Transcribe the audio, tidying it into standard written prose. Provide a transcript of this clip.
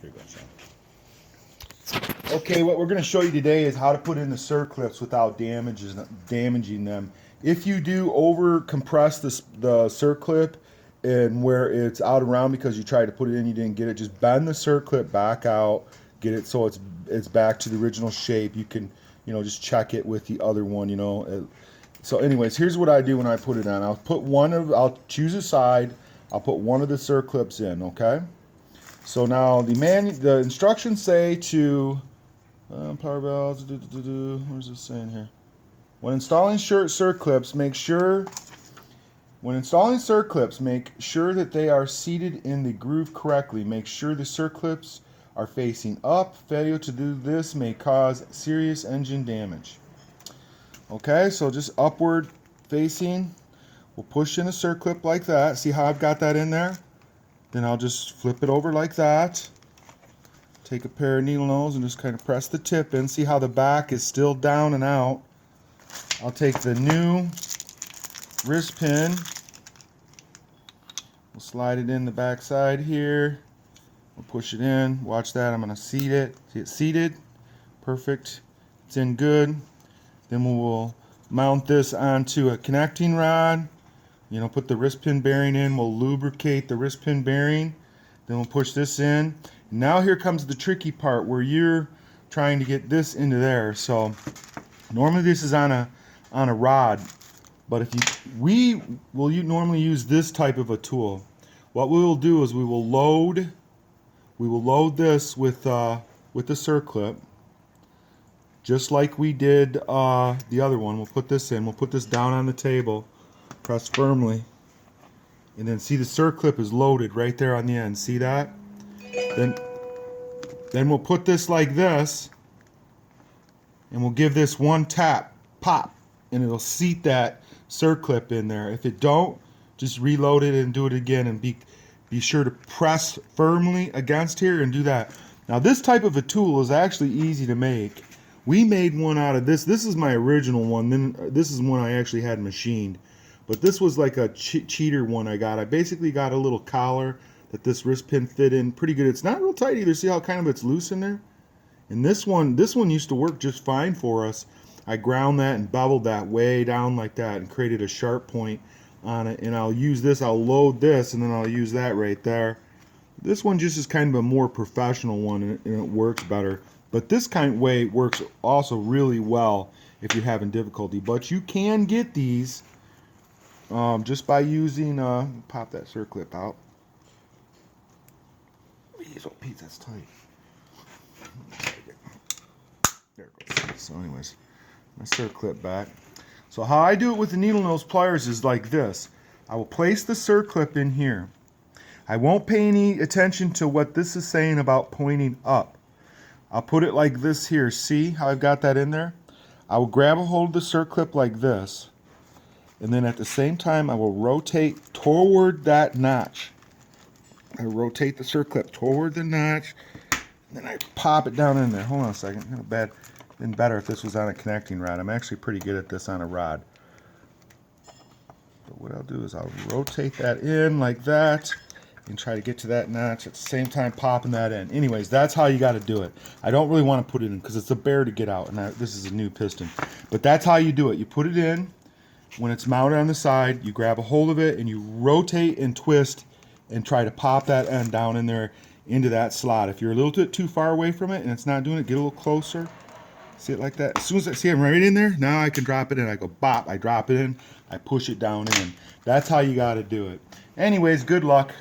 Here you go, Sean. Okay, what we're going to show you today is how to put in the circlips without damaging them. If you do over compress the circlip and where it's out around because you tried to put it in, you didn't get it, just bend the circlip back out, get it so it's back to the original shape. You can, just check it with the other one, So anyways, here's what I do when I put it on. I'll choose a side, I'll put one of the circlips in, okay? So now the instructions say to power valves. Where's this saying here? When installing circlips, make sure that they are seated in the groove correctly. Make sure the circlips are facing up. Failure to do this may cause serious engine damage. Okay, so just upward facing. We'll push in a circlip like that. See how I've got that in there? Then I'll just flip it over like that. Take a pair of needle nose and just kind of press the tip in. See how the back is still down and out. I'll take the new wrist pin. We'll slide it in the back side here. We'll push it in. Watch that. I'm going to seat it. See it seated. Perfect. It's in good. Then we'll mount this onto a connecting rod. Put the wrist pin bearing in. We'll lubricate the wrist pin bearing. Then we'll push this in. Now here comes the tricky part where you're trying to get this into there. So normally this is on a rod, but we will normally use this type of a tool. What we will do is we will load this with the circlip, just like we did the other one. We'll put this in. We'll put this down on the table. Press firmly, and then see the circlip is loaded right there on the end. See that? Then we'll put this like this, and we'll give this one tap, pop, and it'll seat that circlip in there. If it don't, just reload it and do it again, and be sure to press firmly against here and do that. Now this type of a tool is actually easy to make. We made one out of this. This is my original one. Then this is one I actually had machined. But this was like a cheater one I got. I basically got a little collar that this wrist pin fit in pretty good. It's not real tight either. See how kind of it's loose in there? And this one used to work just fine for us. I ground that and beveled that way down like that and created a sharp point on it. And I'll use this, I'll load this, and then I'll use that right there. This one just is kind of a more professional one, and it works better. But this kind of way works also really well if you're having difficulty. But you can get these just by using, pop that circlip out. Oh, Pete, that's tight. There it goes. So anyways, my circlip back. So how I do it with the needle nose pliers is like this. I will place the circlip in here. I won't pay any attention to what this is saying about pointing up. I'll put it like this here. See how I've got that in there? I will grab a hold of the circlip like this. And then at the same time, I will rotate toward that notch. I rotate the circlip toward the notch. And then I pop it down in there. Hold on a second. Been better if this was on a connecting rod. I'm actually pretty good at this on a rod. But what I'll do is I'll rotate that in like that and try to get to that notch at the same time popping that in. Anyways, that's how you got to do it. I don't really want to put it in because it's a bear to get out, and this is a new piston. But that's how you do it. You put it in. When it's mounted on the side, you grab a hold of it and you rotate and twist and try to pop that end down in there into that slot. If you're a little bit too far away from it and it's not doing it, get a little closer. See it like that? As soon as I see it right in there, now I can drop it in. I go bop, I drop it in, I push it down in. That's how you got to do it. Anyways, good luck.